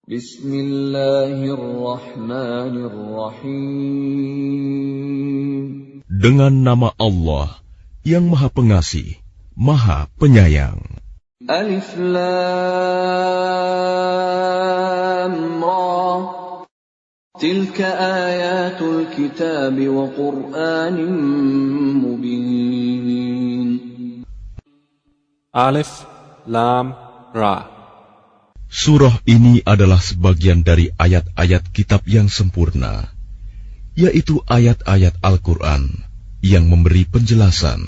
Bismillahirrahmanirrahim. Dengan nama Allah yang Maha Pengasih, Maha Penyayang. Alif Lam Ra. Tilka ayatul kitab wa Qur'anin mubin. Alif Lam Ra. Surah ini adalah sebagian dari ayat-ayat kitab yang sempurna, yaitu ayat-ayat Al-Quran yang memberi penjelasan.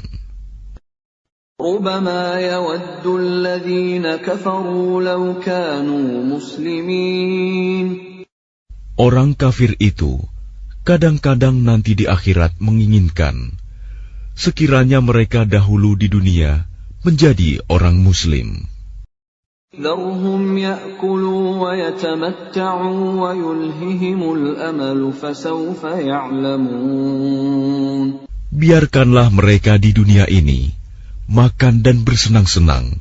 ربما يود الذين كفروا لو كانوا مسلمين. Orang kafir itu kadang-kadang nanti di akhirat menginginkan sekiranya mereka dahulu di dunia menjadi orang muslim. ذرهم يأكلوا ويتمتعوا ويلههم الأمل فسوف يعلمون. Biarkanlah mereka di dunia ini makan dan bersenang-senang,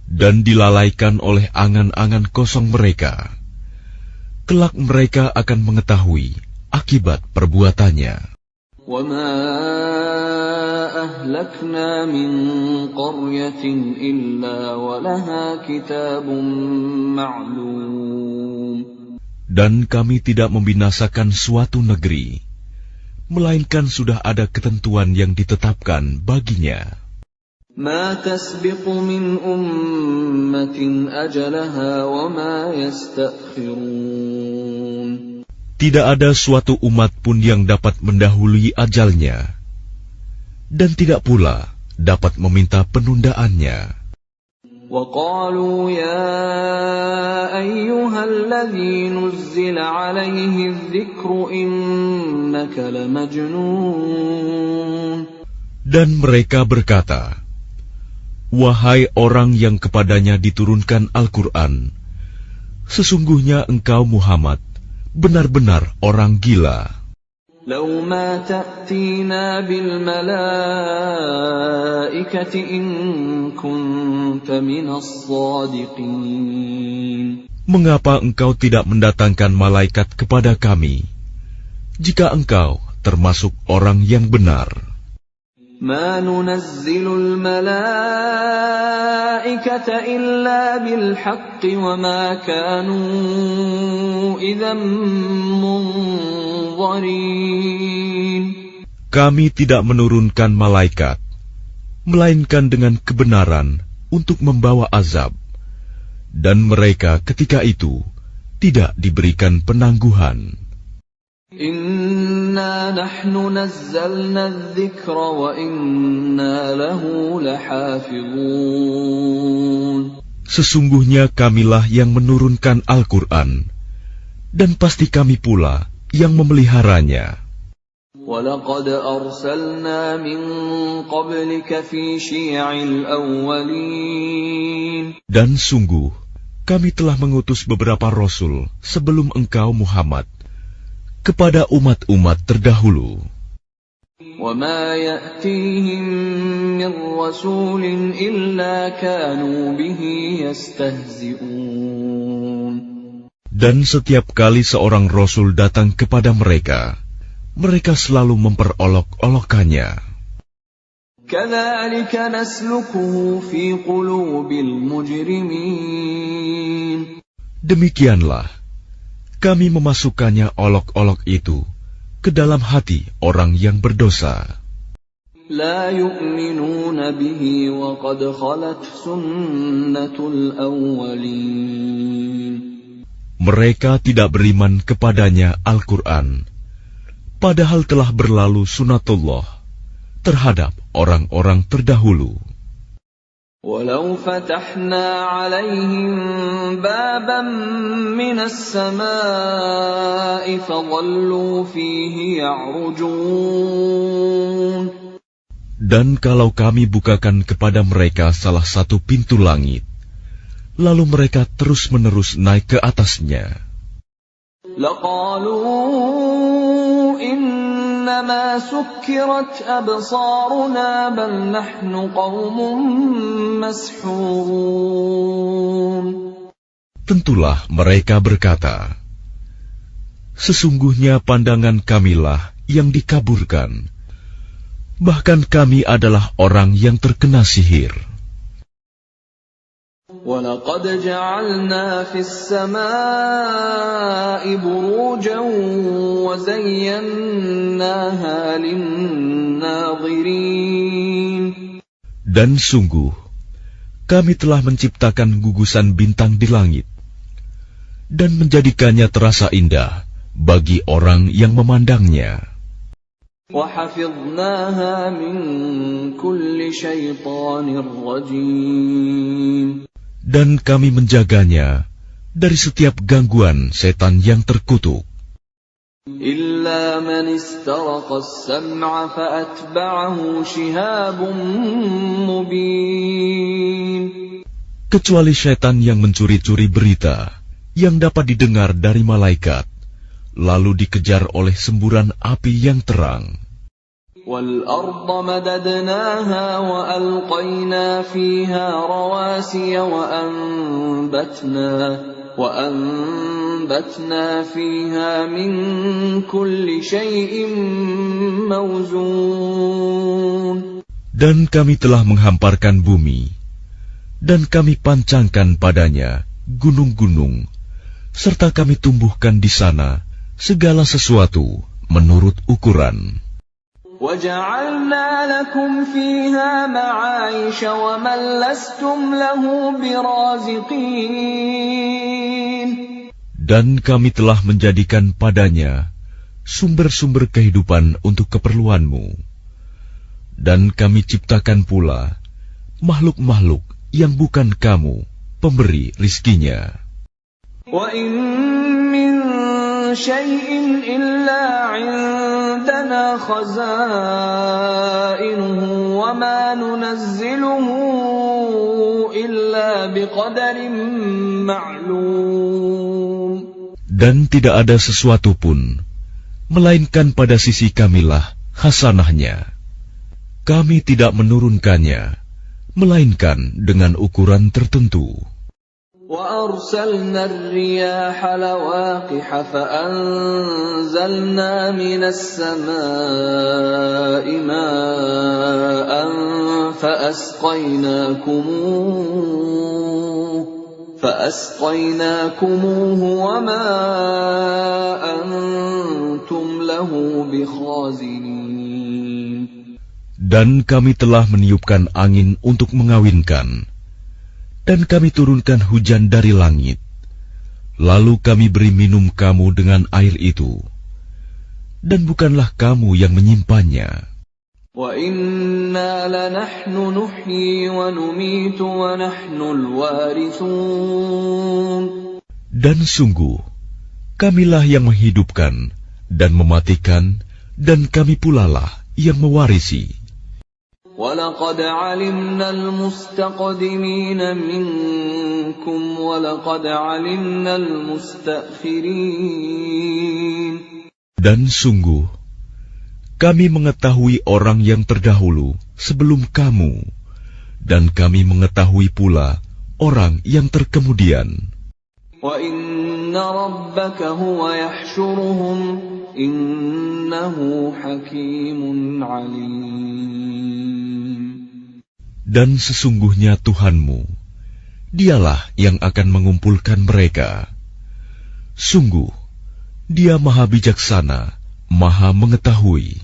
dan dilalaikan oleh angan-angan kosong mereka. Kelak mereka akan mengetahui akibat perbuatannya. وَمَا أَهْلَكْنَا مِنْ قَرْيَةٍ إِلَّا وَلَهَا كِتَابٌ مَعْلُومٌ. Dan kami tidak membinasakan suatu negeri, melainkan sudah ada ketentuan yang ditetapkan baginya. مَا تَسْبِقُ مِنْ أُمَّةٍ أَجَلَهَا وَمَا يَسْتَأْخِرُونَ. Tidak ada suatu umat pun yang dapat mendahului ajalnya, dan tidak pula dapat meminta penundaannya. وَقَالُوا يَا أَيُّهَا الَّذِي نُزِّلَ عَلَيْهِ الذِّكْرُ إِنَّكَ لَمَجْنُونَ. Dan mereka berkata, wahai orang yang kepadanya diturunkan Al-Quran, sesungguhnya engkau Muhammad benar-benar orang gila. لَوْ مَا تَأْتِينَا بِالْمَلَائِكَةِ إِن كُنتَ مِنَ الصَّادِقِينَ. Mengapa engkau tidak mendatangkan malaikat kepada kami, jika engkau termasuk orang yang benar? مَا نُنَزِّلُ الْمَلَائِكَةَ إِلَّا بِالْحَقِّ وَمَا كَانُوا إِذًا مُنظَرِينَ. Kami tidak menurunkan malaikat, melainkan dengan kebenaran untuk membawa azab, dan mereka ketika itu tidak diberikan penangguhan. Inna nahnu nazzalna adh-dhikra wa inna lahu lahafizun. Sesungguhnya kamilah yang menurunkan Al-Quran, dan pasti kami pula yang memeliharanya. وَلَقَدْ أَرْسَلْنَا مِنْ قَبْلِكَ فِي شِيَعِ الْأَوَّلِينَ. Dan sungguh, kami telah mengutus beberapa rasul sebelum engkau Muhammad kepada umat-umat terdahulu. وَمَا يَأْتِيهِمْ مِنْ رَسُولٍ إِلَّا كَانُوا بِهِ يَسْتَهْزِئُونَ. Dan setiap kali seorang rasul datang kepada mereka, mereka selalu memperolok-olokkannya. كَذَلِكَ نَسْلُكُهُ فِي قُلُوبِ الْمُجْرِمِينَ. Demikianlah kami memasukkannya olok-olok itu ke dalam hati orang yang berdosa. لَا يُؤْمِنُونَ بِهِ وَقَدْ خَلَتْ سُنَّةُ الْأَوَّلِينَ. Mereka tidak beriman kepadanya Al-Quran, padahal telah berlalu sunatullah terhadap orang-orang terdahulu. وَلَوْ فَتَحْنَا عَلَيْهِمْ بَابًا مِنَ السَّمَاءِ فَظَلُّوا فِيهِ يَعْرُجُونَ. Dan kalau kami bukakan kepada mereka salah satu pintu langit, lalu mereka terus-menerus naik ke atasnya, لَقَالُوا إِنَّمَا سُكِّرَتْ أَبْصَارُنَا بَلْ نَحْنُ قَوْمٌ مَسْحُورُونَ. tentulah mereka berkata, sesungguhnya pandangan kamilah yang dikaburkan, bahkan kami adalah orang yang terkena sihir. وَلَقَدْ جَعَلْنَا فِي السَّمَاءِ بُرُوجًا وَزَيَّنَّاهَا لِلنَّاظِرِينَ. Dan sungguh, kami telah menciptakan gugusan bintang di langit dan menjadikannya terasa indah bagi orang yang memandangnya. وَحَفِظْنَاهَا مِنْ كُلِّ شَيْطَانٍ رَجِيمٍ. Dan kami menjaganya dari setiap gangguan setan yang terkutuk. إِلَّا مَنِ اسْتَرَقَ السَّمْعَ فَأَتْبَعَهُ شِهَابٌ مُبِينٌ. Kecuali setan yang mencuri-curi berita yang dapat didengar dari malaikat, lalu dikejar oleh semburan api yang terang. وَالْأَرْضَ مَدَدْنَاهَا وَأَلْقَيْنَا فِيهَا رَوَاسِيَ وَأَنبَتْنَا فِيهَا مِنْ كُلِّ شَيْءٍ مَوْزُونٍ. Dan kami telah menghamparkan bumi, dan kami pancangkan padanya gunung-gunung, serta kami tumbuhkan di sana segala sesuatu menurut ukuran. وَجَعَلْنَا لَكُمْ فِيهَا مَعَايِشَ وَمَنْ لَسْتُمْ لَهُ بِرَازِقِينَ. Dan kami telah menjadikan padanya sumber-sumber kehidupan untuk keperluanmu. Dan kami ciptakan pula makhluk-makhluk yang bukan kamu pemberi rizkinya. وَإِن مِّن شَيْءٍ إِلَّا عِندَنَا خَزَائِنُهُ وَمَا نُنَزِّلُهُ إِلَّا بِقَدَرٍ مَّعْلُومٍ. Dan tidak ada sesuatu pun, melainkan pada sisi kamilah hasanahnya. Kami tidak menurunkannya, melainkan dengan ukuran tertentu. وَأَرْسَلْنَا الرِّيَاحَ لَوَاقِحَ فَأَنزَلْنَا مِنَ السَّمَاءِ مَاءً فَأَسْقَيْنَاكُمُوهُ وَمَا أَنْتُمْ لَهُ بِخَازِنِينَ. Dan kami telah meniupkan angin untuk mengawinkan, dan kami turunkan hujan dari langit, lalu kami beri minum kamu dengan air itu, dan bukanlah kamu yang menyimpannya. وَإِنَّا لَنَحْنُ نُحْيِي وَنُمِيتُ وَنَحْنُ الْوَارِثُونَ. Dan sungguh, kamilah yang menghidupkan dan mematikan, dan kami pulalah yang mewarisi. وَلَقَدْ عَلِمْنَا الْمُسْتَقْدِمِينَ مِنكُمْ وَلَقَدْ عَلِمْنَا الْمُسْتَأْخِرِينَ. Dan sungguh, kami mengetahui orang yang terdahulu sebelum kamu, dan kami mengetahui pula orang yang terkemudian. وَإِنَّ رَبَّكَ هُوَ يَحْشُرُهُمْ إِنَّهُ حَكِيمٌ عَلِيمٌ. Dan sesungguhnya Tuhanmu, Dialah yang akan mengumpulkan mereka. Sungguh, Dia Maha Bijaksana, Maha Mengetahui.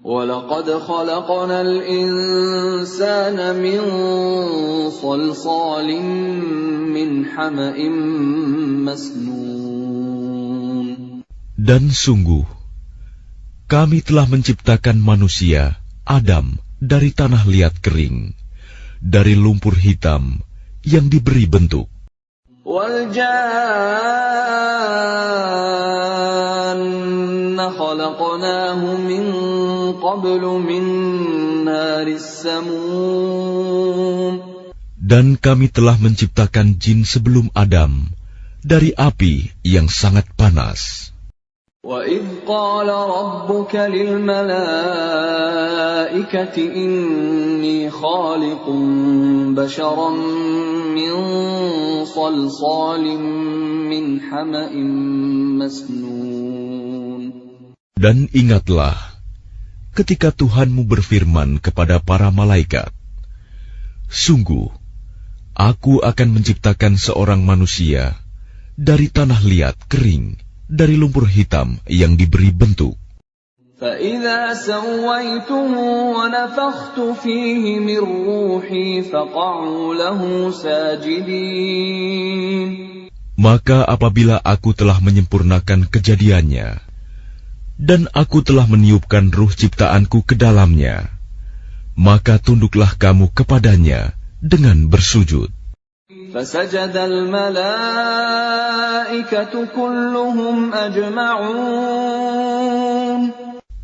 وَلَقَدْ خَلَقْنَا الْإِنسَانَ مِنْ صَلْصَالٍ مِنْ حَمَإٍ مَسْنُونٍ. Dan sungguh, kami telah menciptakan manusia, Adam, dari tanah liat kering, dari lumpur hitam yang diberi bentuk. وَالْجَانَّ خَلَقْنَاهُ مِنْ قَبْلُ مِنْ نَارِ السَّمُومِ. Dan kami telah menciptakan jin sebelum Adam dari api yang sangat panas. وَإِذْ قَالَ رَبُّكَ لِلْمَلَائِكَةِ إِنِّي خَالِقٌ بَشَرًا مِّن صَلْصَالٍ مِّنْ حَمَإٍ مَّسْنُونٍ. Dan ingatlah ketika Tuhanmu berfirman kepada para malaikat, sungguh, aku akan menciptakan seorang manusia dari tanah liat kering, dari lumpur hitam yang diberi bentuk. فَإِذَا سَوَّيْتُهُ وَنَفَخْتُ فِيهِ مِنْ رُوحِي فَقَعُوا لَهُ سَاجِدِينَ. Maka apabila aku telah menyempurnakan kejadiannya, dan aku telah meniupkan ruh ciptaanku ke dalamnya, maka tunduklah kamu kepadanya dengan bersujud. فَسَجَدَ الْمَلَائِكَةُ كُلُّهُمْ أَجْمَعُونَ.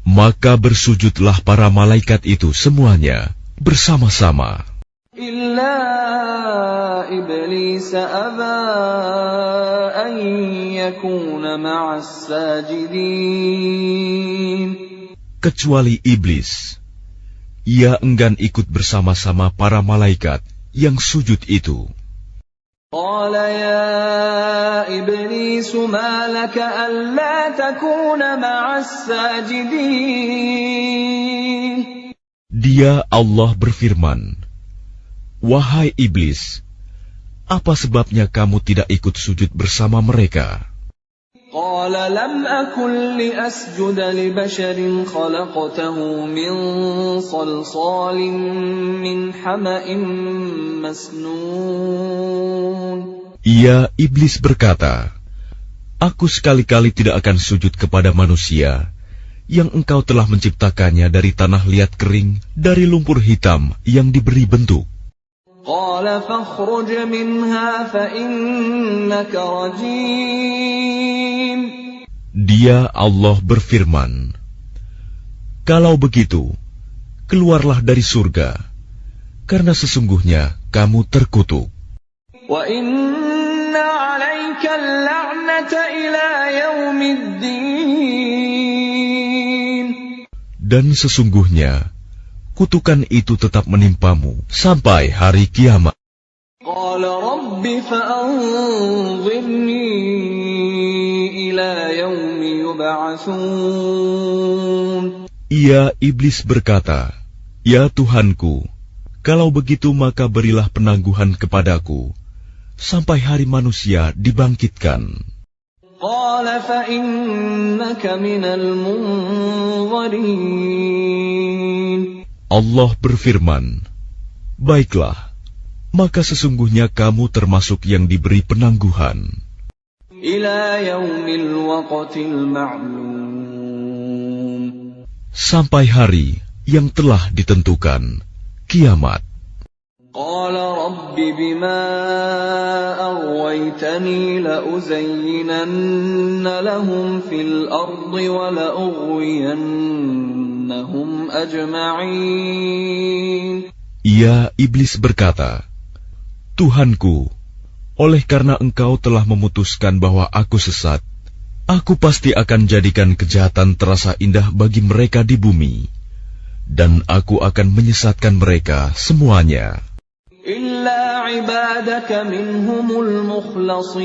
Maka bersujudlah para malaikat itu semuanya bersama-sama. إِلَّا إِبْلِيسَ أَبَى أَن يَكُونَ مَعَ السَّاجِدِينَ. Kecuali iblis, ia enggan ikut bersama-sama para malaikat yang sujud itu. قال يا إبليس ما لك ألا تكون مع الساجدين. Dia Allah berfirman, wahai iblis, apa sebabnya kamu tidak ikut sujud bersama mereka? قال لم أكن لأسجد لبشر خلقته من صلصال من حمأ مسنون. Ia iblis berkata, aku sekali-kali tidak akan sujud kepada manusia yang engkau telah menciptakannya dari tanah liat kering, dari lumpur hitam yang diberi bentuk. قال فاخرج منها فإنك رجيم. Dia Allah berfirman, kalau begitu, keluarlah dari surga, karena sesungguhnya kamu terkutuk. وَإِنَّ عَلَيْكَ اللَّعْنَةَ إِلَى يَوْمِ الدِّينِ. Dan sesungguhnya kutukan itu tetap menimpamu sampai hari kiamat. قَالَ رَبِّ فَأَنظِرْنِي إِلَى يَوْمِ يُبْعَثُونَ. Ia iblis berkata, ya Tuhanku, kalau begitu maka berilah penangguhan kepadaku sampai hari manusia dibangkitkan. قَالَ فَإِنَّكَ مِنَ الْمُنظَرِينَ. Allah berfirman, baiklah, maka sesungguhnya kamu termasuk yang diberi penangguhan. إِلَى يَوْمِ الْوَقْتِ الْمَعْلُومِ. Sampai hari yang telah ditentukan, kiamat. قَالَ رَبِّ بِمَا أَغْوَيْتَنِي لَأُزَيِّنَنَّ لَهُمْ فِي الْأَرْضِ وَلَأُغْوِيَنَّهُمْ أَجْمَعِينَ. Ia iblis berkata, Tuhanku, oleh karena engkau telah memutuskan bahwa aku sesat, aku pasti akan jadikan kejahatan terasa indah bagi mereka di bumi, dan aku akan menyesatkan mereka semuanya. إِلَّا عِبَادَكَ مِنْهُمُ الْمُخْلَصِينَ.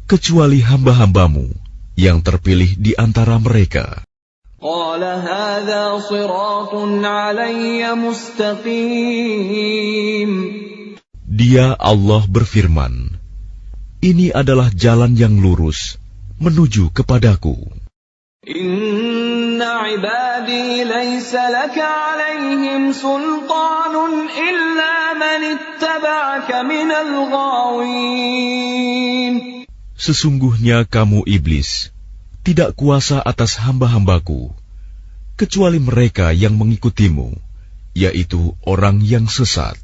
Kecuali hamba-hambamu yang terpilih di antara mereka. قَالَ هَذَا صِرَاطٌ عَلَيَّ مُسْتَقِيمٌ. Dia Allah berfirman, ini adalah jalan yang lurus menuju kepadaku. Inna ibadi laysa laka alaihim sultanun illa man ittaba'aka minal ghawin. Sesungguhnya kamu iblis tidak kuasa atas hamba-hambaku, kecuali mereka yang mengikutimu, yaitu orang yang sesat.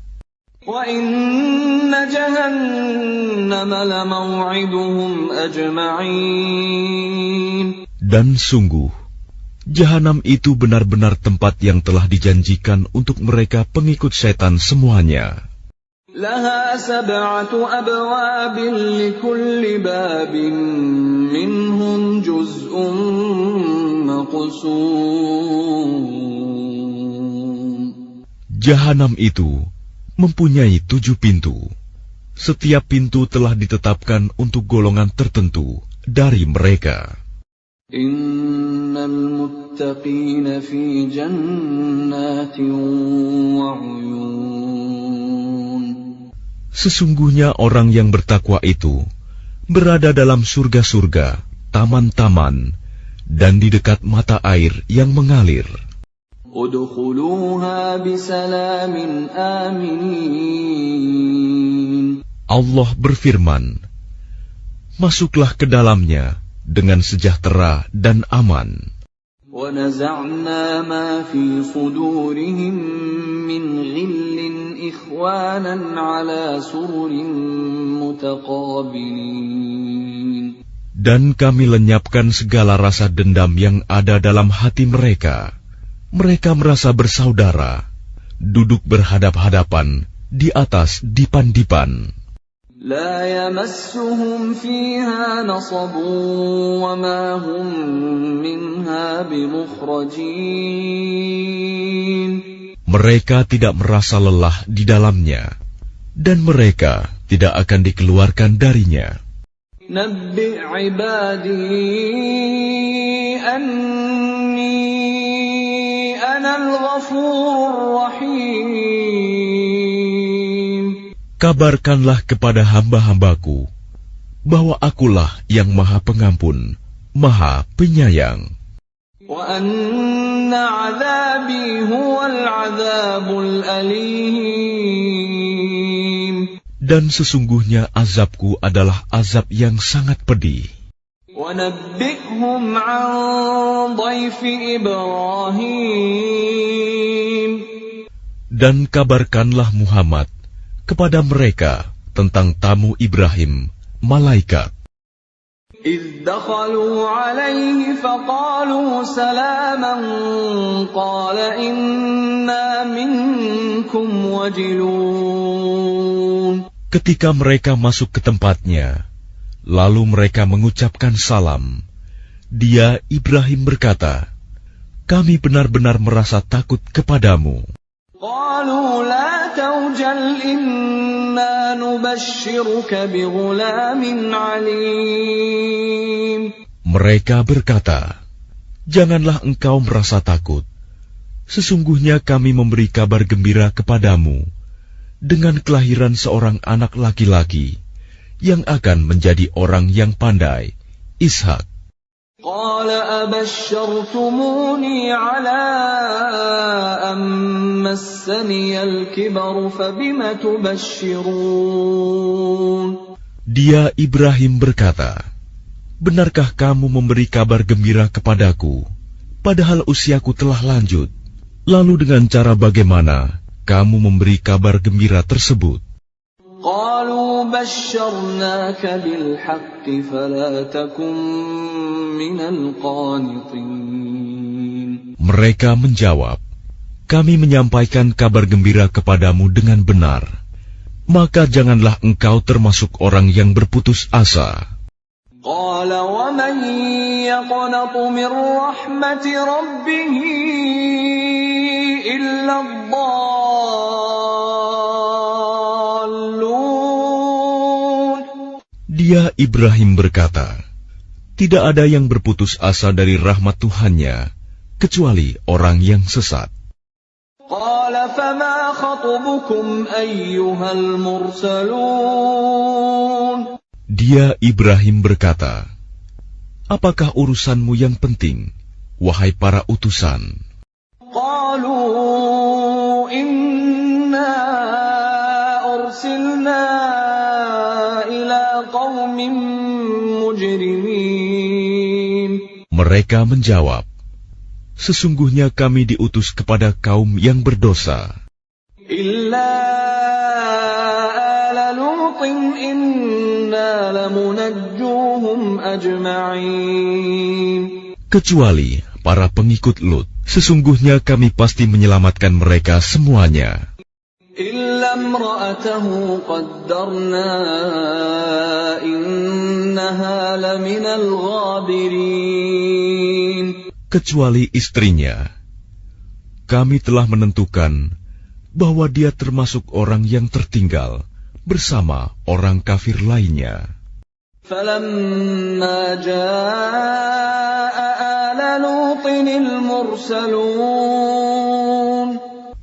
Wa inna jahannama lamaw'iduhum ajma'in. Dan sungguh, Jahanam itu benar-benar tempat yang telah dijanjikan untuk mereka pengikut setan semuanya. لها 7 أبواب لكل باب منهم جزء مقسوم. Jahanam itu mempunyai 7 pintu. Setiap pintu telah ditetapkan untuk golongan tertentu dari mereka. Innal muttaqina fi jannatin wa 'uyun. Sesungguhnya orang yang bertakwa itu berada dalam surga-surga, taman-taman, dan di dekat mata air yang mengalir. Udkhuluha bisalamin amin. Allah berfirman, masuklah ke dalamnya dengan sejahtera dan aman. وَنَزَعْنَا مَا فِي صُدُورِهِم مِّنْ غِلٍّ إِخْوَانًا عَلَى سُرُرٍ مُتَقَابِلِينَ. Dan kami lenyapkan segala rasa dendam yang ada dalam hati mereka. Mereka merasa bersaudara, duduk berhadap-hadapan di atas dipan-dipan. لا يمسهم فيها نصب وما هم منها بمخرجين. Mereka tidak merasa lelah di dalamnya, dan mereka tidak akan dikeluarkan darinya. نبئ عبادي أني أنا الغفور الرحيم. Kabarkanlah kepada hamba-hambaku bahwa akulah yang Maha Pengampun, Maha Penyayang. وَأَنَّ عَذَابِي هُوَ الْعَذَابُ الْأَلِيمُ. Dan sesungguhnya azabku adalah azab yang sangat pedih. وَنَبِّئْهُمْ عَنْ ضَيْفِ إِبْرَاهِيمَ. Dan kabarkanlah Muhammad kepada mereka tentang tamu Ibrahim, malaikat. إِذْ دَخَلُوا عَلَيْهِ فَقَالُوا سَلَامًا قَالَ إِنَّا مِنكُمْ وَجِلُونَ. Ketika mereka masuk ke tempatnya, lalu mereka mengucapkan salam. Dia, Ibrahim, berkata, kami benar-benar merasa takut kepadamu. قالوا لا توجل إنا نبشرك بغلام عليم. Mereka berkata, janganlah engkau merasa takut. Sesungguhnya kami memberi kabar gembira kepadamu dengan kelahiran seorang anak laki-laki yang akan menjadi orang yang pandai, Ishak. قال أبشرتموني على أن مسني الكبر فبم تبشرون. Dia, Ibrahim, berkata, benarkah kamu memberi kabar gembira kepadaku, padahal usiaku telah lanjut? Lalu dengan cara bagaimana kamu memberi kabar gembira tersebut? قالوا بشرناك بالحق فلا تكن من القانطين. Mereka menjawab, kami menyampaikan kabar gembira kepadamu dengan benar, maka janganlah engkau termasuk orang yang berputus asa. قال ومن يقنط من رحمة ربه إلا الضالون. Dia, Ibrahim, berkata, tidak ada yang berputus asa dari rahmat Tuhannya, kecuali orang yang sesat. قال فما خطبكم أيها المرسلون. Dia, Ibrahim, berkata, apakah urusanmu yang penting, wahai para utusan? قالوا إنا أرسلنا إلى قوم مجرمين. Mereka menjawab, sesungguhnya kami diutus kepada kaum yang berdosa. إلا آل لوط إنا لمنجوهم أجمعين. Kecuali para pengikut Lut, sesungguhnya kami pasti menyelamatkan mereka semuanya. إلا امرأته قدرنا إنها لمن الغابرين. Kecuali istrinya, kami telah menentukan bahwa dia termasuk orang yang tertinggal bersama orang kafir lainnya. فلما جاء آل لوط المرسلون.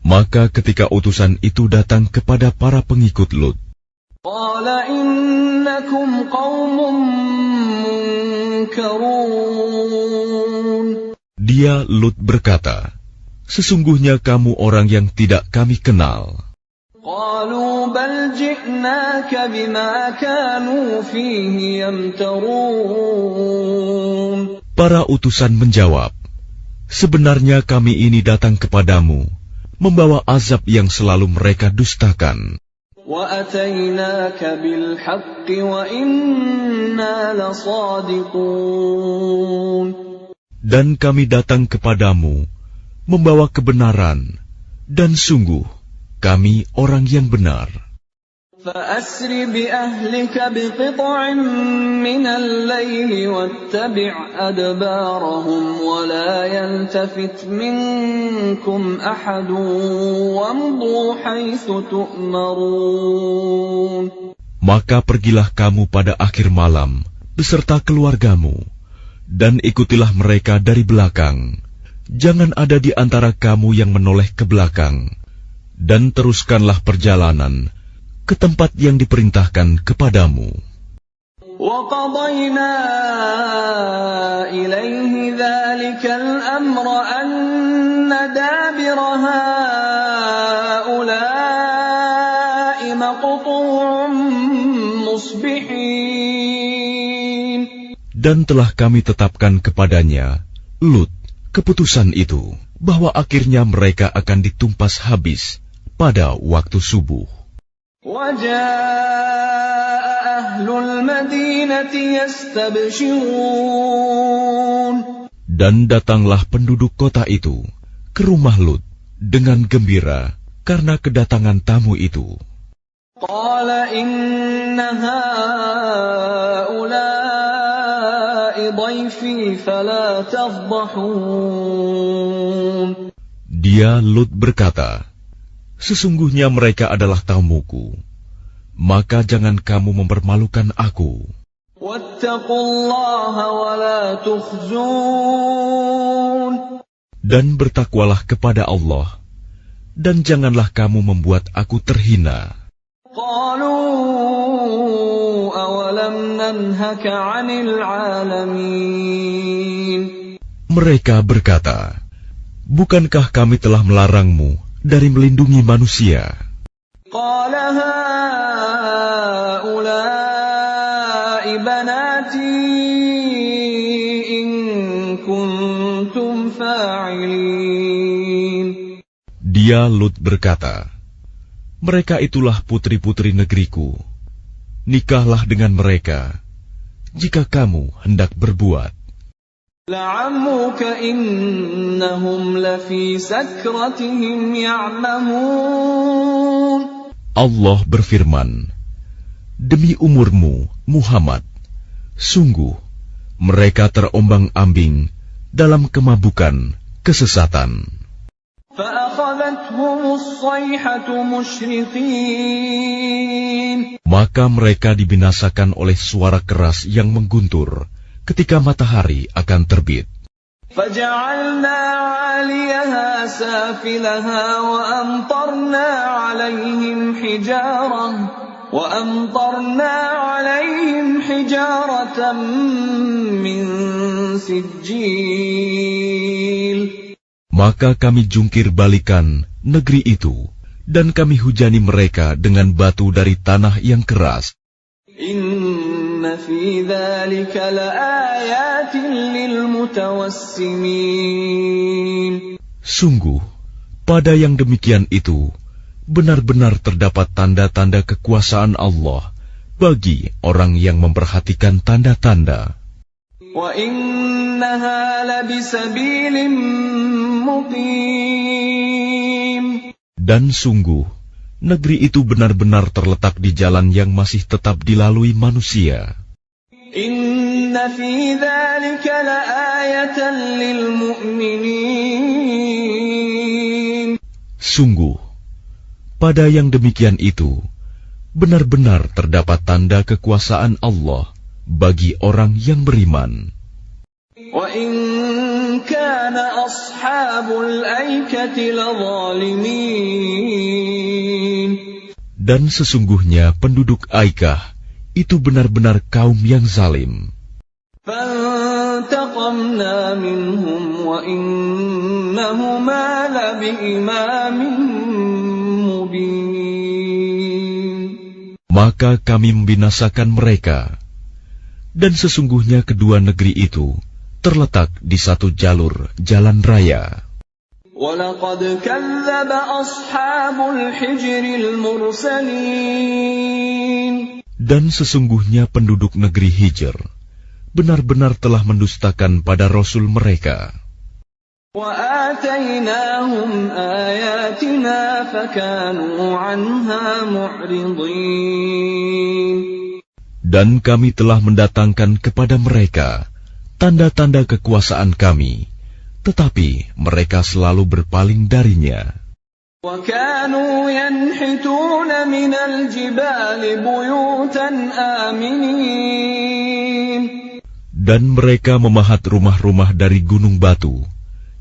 Maka ketika utusan itu datang kepada para pengikut Lut, قال إنكم قوم منكرون. dia Lut berkata, sesungguhnya kamu orang yang tidak kami kenal. قالوا بل جئناك بما كانوا فيه يمترون. Para utusan menjawab, sebenarnya kami ini datang kepadamu membawa azab yang selalu mereka dustakan. وَأَتَيْنَاكَ بِالْحَقِّ وَإِنَّا لَصَادِقُونَ. Dan kami datang kepadamu membawa kebenaran, dan sungguh kami orang yang benar. فَأَسْرِ بِأَهْلِكَ بِقِطْعٍ مِّنَ اللَّيْلِ وَاتَّبِعْ أَدْبَارَهُمْ وَلَا يَلْتَفِتْ مِنكُمْ أَحَدٌ وَامْضُوا حَيْثُ تُؤْمَرُونَ. Maka pergilah kamu pada akhir malam beserta keluargamu, dan ikutilah mereka dari belakang. Jangan ada di antara kamu yang menoleh ke belakang, dan teruskanlah perjalanan ke tempat yang diperintahkan kepadamu. وَقَضَيْنَا إِلَيْهِ ذَلِكَ الْأَمْرَ أَنَّ دَابِرَ هَٰؤُلَاءِ مَقْطُوعٌ مُصْبِحِينَ. Dan telah kami tetapkan kepadanya, Lut, keputusan itu, bahwa akhirnya mereka akan ditumpas habis pada waktu subuh. وَجَاءَ أَهْلُ الْمَدِينَةِ يَسْتَبْشِرُونَ. Dan datanglah penduduk kota itu ke rumah Lut dengan gembira karena kedatangan tamu itu. قَالَ إِنَّ هَٰؤُلَاءِ ضَيْفِي فَلَا تَفْضَحُونِ. Dia Lut berkata, sesungguhnya mereka adalah tamuku, maka jangan kamu mempermalukan aku. وَاتَّقُوا اللَّهَ وَلَا تُخْزُونِ. Dan bertakwalah kepada Allah, dan janganlah kamu membuat aku terhina. قَالُوا أَوَلَمْ نَنْهَكَ عَنِ الْعَالَمِينَ. Mereka berkata, bukankah kami telah melarangmu dari melindungi manusia? قَالَ هَٰؤُلَاءِ بَنَاتِي إِن كُنتُمْ فَاعِلِينَ. Dia Lut berkata, mereka itulah putri-putri negeriku. Nikahlah dengan mereka, jika kamu hendak berbuat. لَعَمْرُكَ إِنَّهُمْ لَفِي سَكْرَتِهِمْ يَعْمَهُونَ. Allah berfirman, demi umurmu, Muhammad, sungguh mereka terombang-ambing dalam kemabukan kesesatan. فَأَخَذَتْهُمُ الصَّيْحَةُ مُشْرِقِينَ. Maka mereka dibinasakan oleh suara keras yang mengguntur ketika matahari akan terbit. فَجَعَلْنَا عَالِيَهَا سَافِلَهَا وَأَمْطَرْنَا عَلَيْهِمْ حِجَارَةً مِّن سِجِّيلٍ. Maka kami jungkir balikan negeri itu, dan kami hujani mereka dengan batu dari tanah yang keras. Inna fi dzalika laayatin lilmutawassimin. Sungguh, pada yang demikian itu, benar-benar terdapat tanda-tanda kekuasaan Allah bagi orang yang memperhatikan tanda-tanda. Wa innaha labisabilim muqim. Dan sungguh, negeri itu benar-benar terletak di jalan yang masih tetap dilalui manusia. Inna fi dzalika laayatan lil mu'minin. Sungguh, pada yang demikian itu, benar-benar terdapat tanda kekuasaan Allah bagi orang yang beriman. Wa in kana ashabul aikati ladzalimin. Dan sesungguhnya penduduk Aikah itu benar-benar kaum yang zalim. Fantaqamna minhum wa innahuma labiimamin mubin. Maka kami membinasakan mereka, dan sesungguhnya kedua negeri itu terletak di satu jalur jalan raya. وَلَقَدْ كَذَّبَ أَصْحَابُ الْحِجْرِ الْمُرْسَلِينَ. Dan sesungguhnya penduduk negeri Hijr benar-benar telah mendustakan pada Rasul mereka. وَآتَيْنَاهُمْ آيَاتِنَا فَكَانُوا عَنْهَا مُعْرِضِينَ. Dan kami telah mendatangkan kepada mereka tanda-tanda kekuasaan kami, tetapi mereka selalu berpaling darinya. وَكَانُوا يَنْحِتُونَ مِنَ الْجِبَالِ بُيُوتًا آمِنِينَ. Dan mereka memahat rumah-rumah dari gunung batu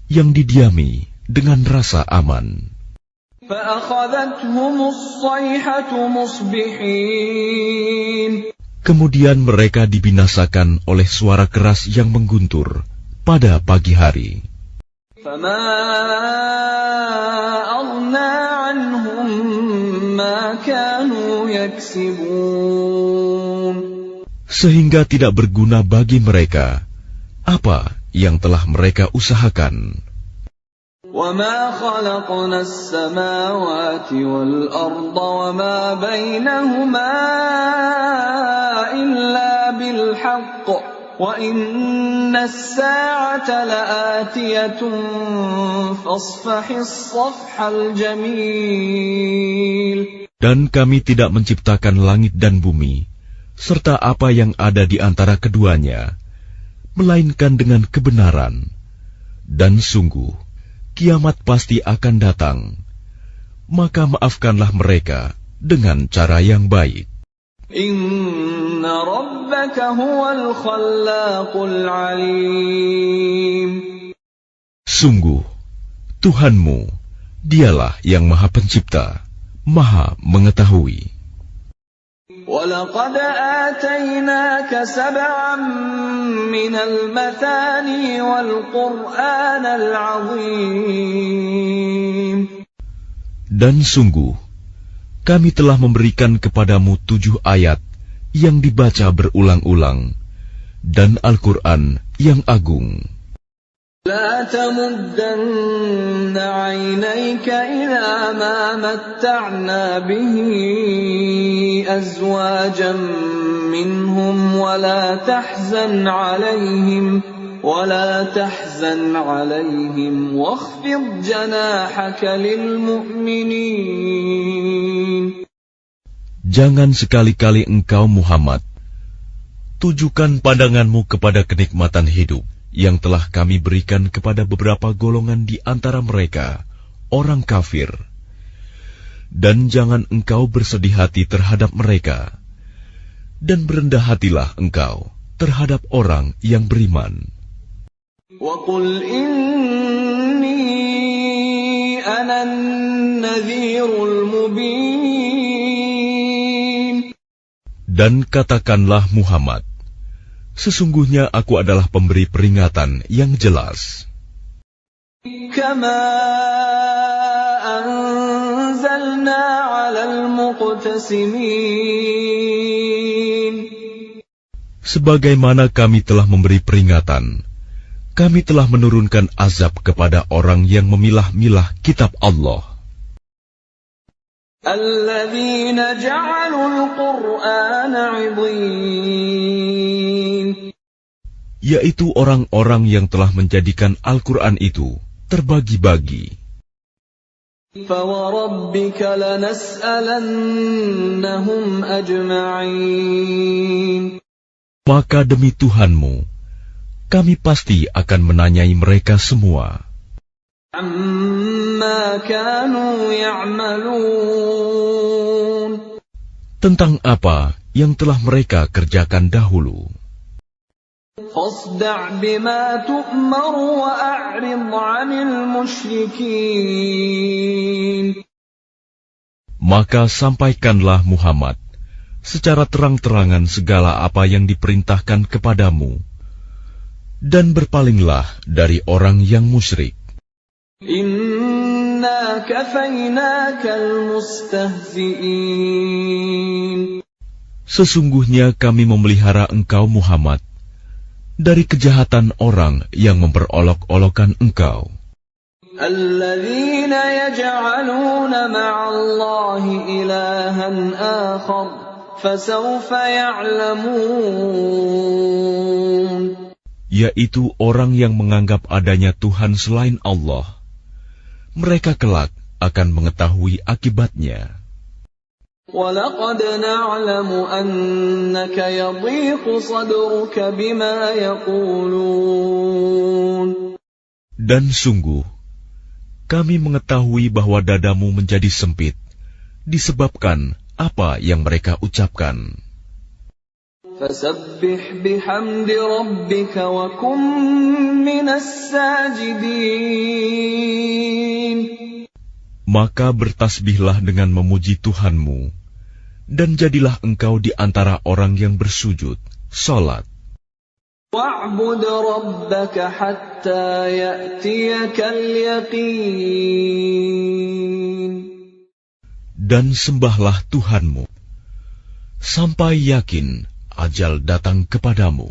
yang didiami dengan rasa aman. فَأَخَذَتْهُمُ الصَّيْحَةُ مُصْبِحِينَ. Kemudian mereka dibinasakan oleh suara keras yang mengguntur pada pagi hari. فَمَا أَغْنَى عَنْهُمْ مَا كَانُوا يَكْسِبُونَ. Sehingga tidak berguna bagi mereka apa yang telah mereka usahakan. وَمَا خَلَقْنَا السَّمَاوَاتِ وَالْأَرْضَ وَمَا بَيْنَهُمَا إِلَّا بِالْحَقِّ وَإِنَّ السَّاعَةَ لَآتِيَةٌ فَاصْفَحِ الصَّفْحَ الْجَمِيلَ. Dan kami tidak menciptakan langit dan bumi, serta apa yang ada di antara keduanya, melainkan dengan kebenaran. Dan sungguh, kiamat pasti akan datang. Maka maafkanlah mereka dengan cara yang baik. Inna rabbaka huwal khallaqul alim. Sungguh, Tuhanmu, dialah yang Maha Pencipta, Maha Mengetahui. وَلَقَدْ آتَيْنَاكَ سَبْعًا مِنَ الْمَثَانِي وَالْقُرْآنَ الْعَظِيمَ. Dan sungguh, kami telah memberikan kepadamu 7 ayat yang dibaca berulang-ulang, dan Al-Quran yang agung. لا تمدن عينيك إلى ما متعنا به أزواجا منهم ولا تحزن عليهم واخفض جناحك للمؤمنين. Jangan sekali-kali engkau Muhammad tujukan pandanganmu kepada kenikmatan hidup yang telah kami berikan kepada beberapa golongan di antara mereka, orang kafir. Dan jangan engkau bersedih hati terhadap mereka, dan berendah hatilah engkau terhadap orang yang beriman. وَقُلْ إِنِّي أَنَا النَّذِيرُ الْمُبِينُ. Dan katakanlah Muhammad, sesungguhnya aku adalah pemberi peringatan yang jelas. كَمَا أَنزَلْنَا عَلَى الْمُقْتَسِمِينَ. Sebagaimana kami telah memberi peringatan, kami telah menurunkan azab kepada orang yang memilah-milah kitab Allah. الَّذِينَ جَعَلُوا الْقُرْآنَ عِضِينَ. Yaitu orang-orang yang telah menjadikan Al-Quran itu terbagi-bagi. فَوَرَبِّكَ لَنَسْأَلَنَّهُمْ أَجْمَعِينَ. Maka demi Tuhanmu, kami pasti akan menanyai mereka semua عَمَّا كَانُوا يَعْمَلُونَ. tentang apa yang telah mereka kerjakan dahulu. فَاصْدَعْ بِمَا تُؤْمَرُ وَأَعْرِضْ عَنِ الْمُشْرِكِينَ. Maka sampaikanlah Muhammad secara terang-terangan segala apa yang diperintahkan kepadamu, dan berpalinglah dari orang yang musyrik. Inna kafaynakal mustahzi'in. Sesungguhnya kami memelihara engkau Muhammad dari kejahatan orang yang memperolok-olokkan engkau. Alladzina yaj'aluna ma'allahi ilahan akhar, fasawfa ya'lamun. Yaitu orang yang menganggap adanya Tuhan selain Allah. Mereka kelak akan mengetahui akibatnya. وَلَقَدْ نَعْلَمُ أَنَّكَ يَضِيقُ صَدْرُكَ بِمَا يَقُولُونَ. Dan sungguh, kami mengetahui bahwa dadamu menjadi sempit disebabkan apa yang mereka ucapkan. فَسَبِّحْ بِحَمْدِ رَبِّكَ وَكُن مِّنَ السَّاجِدِينَ. Maka bertasbihlah dengan memuji Tuhanmu, dan jadilah engkau di antara orang yang bersujud, salat. وَاعْبُدْ رَبَّكَ حَتَّى يَأْتِيَكَ الْيَقِينُ. Dan sembahlah Tuhanmu sampai yakin ajal datang kepadamu.